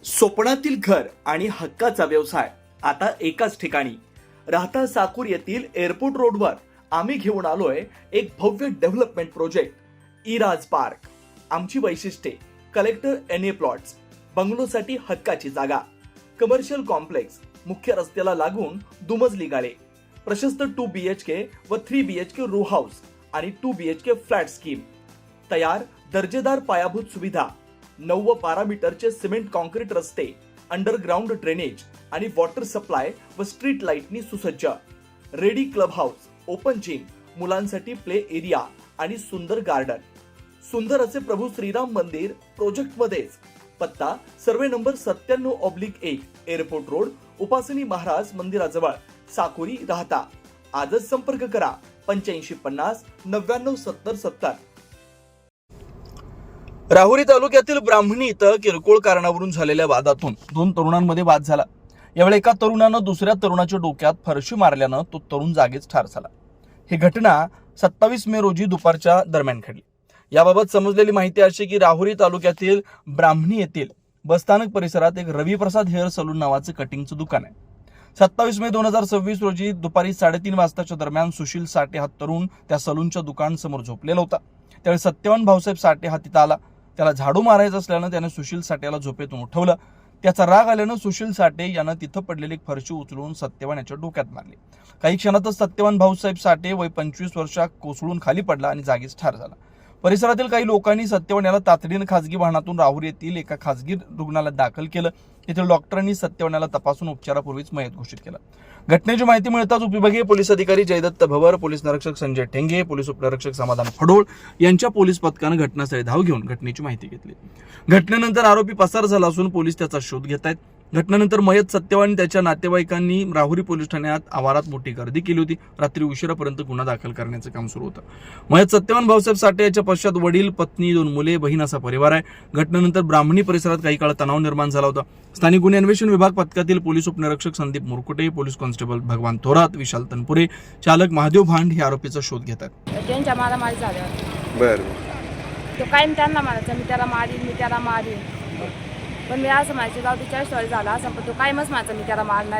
स्वप्नातील घर आणि हक्काचा व्यवसाय आता एकाच ठिकाणी. राहता साकूर येथील एअरपोर्ट रोडवर आम्ही घेऊन आलोय एक भव्य डेव्हलपमेंट प्रोजेक्ट इराज पार्क. आमची वैशिष्ट्ये: कलेक्टर NA प्लॉट्स, बंगलोसाठी हक्काची जागा, कमर्शियल कॉम्प्लेक्स, मुख्य रस्त्याला लागून दुमजली गाळे, प्रशस्त 2 BHK व 3 BHK रो हाऊस आणि 2 BHK फ्लॅट स्कीम. तयार दर्जेदार पायाभूत सुविधा, 9 व 12 मीटरचे सिमेंट कॉन्क्रीट रस्ते, अंडरग्राउंड ड्रेनेज आणि वॉटर सप्लाय व स्ट्रीट लाईटनी सुसज्ज. Ready club house, open gym, मुलांसाठी प्ले एरिया आणि सुंदर गार्डन. सुंदर असे प्रभू श्रीराम मंदिर प्रोजेक्ट मध्येच. पत्ता: सर्वे नंबर 97/1, एअरपोर्ट रोड, उपासनी महाराज मंदिराजवळ, साकुरी, राहता. आजच संपर्क करा 8550 99 70 70. राहुरी तालुक्यातील ब्राह्मणी इथं किरकोळ कारणावरून झालेल्या वादातून 2 तरुणांमध्ये वाद झाला. यावेळी एका तरुणानं दुसऱ्या तरुणाच्या डोक्यात फरशी मारल्यानं तो तरुण जागीच ठार झाला. ही घटना 27 मे रोजी दुपारच्या दरम्यान घडली. याबाबत समजलेली माहिती अशी की राहुरी तालुक्यातील ब्राह्मणी येथील बसस्थानक परिसरात एक रविप्रसाद हेअर सलून नावाचं कटिंगचं दुकान आहे. 27 मे 2026 रोजी दुपारी 3:30 वाजताच्या दरम्यान सुशील साठे हा तरुण त्या सलूनच्या दुकान समोर झोपलेला होता. त्यावेळी सत्यवान भाऊसाहेब साठे हा तिथं आला. त्याला झाडू मारायचं असल्यानं त्याने सुशील साठेला झोपेतून उठवलं. त्याचा राग आल्यानं सुशील साठे यानं तिथं पडलेली एक फरशी उचलून सत्यवान याच्या डोक्यात मारली. काही क्षणातच सत्यवान भाऊसाहेब साठे वय 25 वर्षा कोसळून खाली पडला आणि जागीच ठार झाला. परिसरातील काही लोकांनी सत्यवान याला तातडीनं खासगी वाहनातून राहुरी येथील एका खासगी रुग्णालयात दाखल केलं. येथील डॉक्टरांनी सत्यवान याला तपासून उपचारापूर्वीच मयत घोषित केलं. घटनेची माहिती मिळताच उपविभागीय पोलीस अधिकारी जयदत्त भवर, पोलीस निरीक्षक संजय ठेंगे, पोलीस उपनिरीक्षक समाधान फडोळ यांच्या पोलीस पथकानं घटनास्थळी धाव घेऊन घटनेची माहिती घेतली. घटनेनंतर आरोपी पसार झाला असून पोलीस त्याचा शोध घेत आहेत. घटनेनंतर मयत सत्यवान आणि त्याच्या नातेवाईकांनी राहुरी पोलीस ठाण्यात आवारात मोठी गर्दी केली होती. रात्री उशिरापर्यंत गुन्हा दाखल करण्याचं काम सुरू होतं. मयत सत्यवान भाऊसाहेब साठे याच्या पश्चात वडील, पत्नी, 2 मुले, बहीण असा परिवार आहे. घटनेनंतर ब्राह्मणी परिसरात काही काळ तणाव निर्माण झाला होता. स्थानिक गुन्हे अन्वेषण विभाग पथकातील पोलीस उपनिरीक्षक संदीप मुरकुटे, पोलीस कॉन्स्टेबल भगवान थोरात, विशाल तनपुरे, चालक महादेव भांड हे आरोपीचा शोध घेत आहेत. त्यांच्या मारामारी झाल्यावर बरं तो कायम त्यांना म्हणायचा मी त्याला मारीन. पण मी असं म्हणायचे जाऊ तिच्या झाला असं, पण तो कायमच म्हणायचा मी त्याला मारणार.